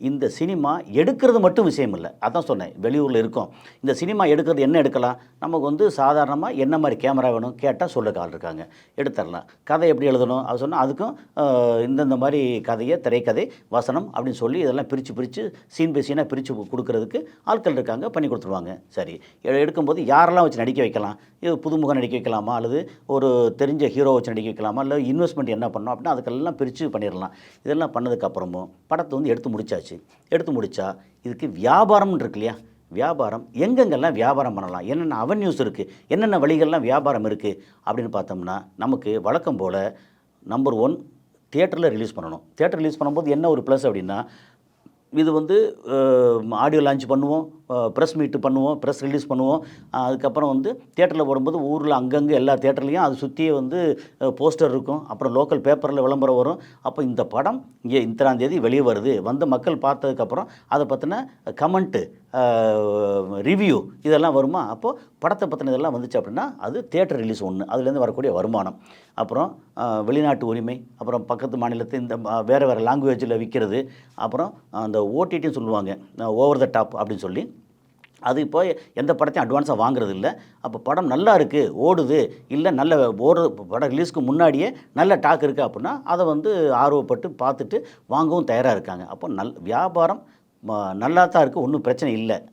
இந்த சினிமா எடுக்கிறது மட்டும் விஷயம் இல்ல. அதான் சொன்னேன். வெளியூர்ல இருக்கோம். இந்த சினிமா எடுக்கிறது என்ன எடுக்கலாம்? நமக்கு சாதாரணமா என்ன மாரி கேமரா வேணும்? கேட்டா சொல்றதுக்கு ஆள் இருக்காங்க. எடுத்தரலாம். கதை எப்படி எழுதணும்? அது சொன்னா அதுக்கும் இந்தந்த மாரி கதைய, திரைக்கதை, வசனம் அப்படின்னு சொல்லி இதெல்லாம் பிரிச்சு, பிரிச்சு சீன் பை சீனா பிரிச்சு குடுக்குறதுக்கு ஆட்கள் இருக்காங்க. பண்ணி குடுத்துருவாங்க. சரி. எடுக்கும்போது யாரெல்லாம் வச்சு நடிக்க வைக்கலாம்? இது புதுமுகம் நடிக்க வைக்கலாமா? அல்லது ஒரு தெரிஞ்ச ஹீரோ வச்சு நடிக்க வைக்கலாமா? இல்ல இன்வெஸ்ட்மென்ட் என்ன பண்ணணும்? அப்படின்னா அதுக்கெல்லாம் பிரிச்சு பண்ணிறலாம். இதெல்லாம் பண்ணதுக்கு அப்புறமும் படத்த எடுத்து முடிச்சாச்சு. எடுத்து முடிச்சா, இதுக்கு வியாபாரம்னு இருக்கு இல்லையா? வியாபாரம் எங்கெங்கெல்லாம் வியாபாரம் பண்ணலாம்? என்னென்ன அவென்யூஸ் இருக்கு? என்னென்ன வழிகள்லாம் வியாபாரம் இருக்கு? அப்படின்னு பார்த்தோம்னா, நமக்கு வழக்கம் போல நம்பர் 1 தியேட்டர்ல ரிலீஸ் பண்ணணும். தியேட்டர் ரிலீஸ் பண்ணும்போது என்ன ஒரு ப்ளஸ் அப்படின்னா, இது அ ஆடியோ லான்ச் பண்ணுவோம், பிரஸ் மீட் பண்ணுவோம், பிரஸ் ரிலீஸ் பண்ணுவோம். அதுக்கப்புறம் தியேட்டர்ல போடும்போது ஊர்ல அங்கங்க எல்லா தியேட்டர்லயும் அது சுத்தியே போஸ்டர் இருக்கும். அப்புறம் லோக்கல் பேப்பர்ல விளம்பரம் வரும். அப்ப இந்த படம் இங்கே இத்தனாம் தேதி வெளிய வருது. மக்கள் பார்த்ததுக்கப்புறம் அத பத்தின கமெண்ட், அ ரிவ்யூ இதெல்லாம் வருமா? அப்போ படத்த பத்தின இதெல்லாம் வந்துச்சு அப்படின்னா, அது தியேட்டர் ரிலீஸ் 1. அதுலேருந்து வரக்கூடிய வருமானம். அப்புறம் வெளிநாட்டு உரிமை, அப்புறம் பக்கத்து மாநிலத்து வேற வேற லாங்குவேஜ்ல விக்கிறது. அப்புறம் அந்த ஓடிடின்னு சொல்லுவாங்க. ஓவர் த டாப் அப்படின்னு சொல்லி. அது இப்போ எந்த படத்தையும் அட்வான்ஸா வாங்குறது இல்ல. அப்ப படம் நல்லா இருக்கு, ஓடுது, இல்ல நல்ல படம் ரிலீஸ்க்கு முன்னாடியே நல்ல டாக் இருக்கு அப்படின்னா, அத ஆர்வப்பட்டு பார்த்துட்டு வாங்கவும் தயாரா இருக்காங்க. அப்போ வியாபாரம் நல்லா தான் இருக்கு. ஒண்ணும் பிரச்சனை இல்ல.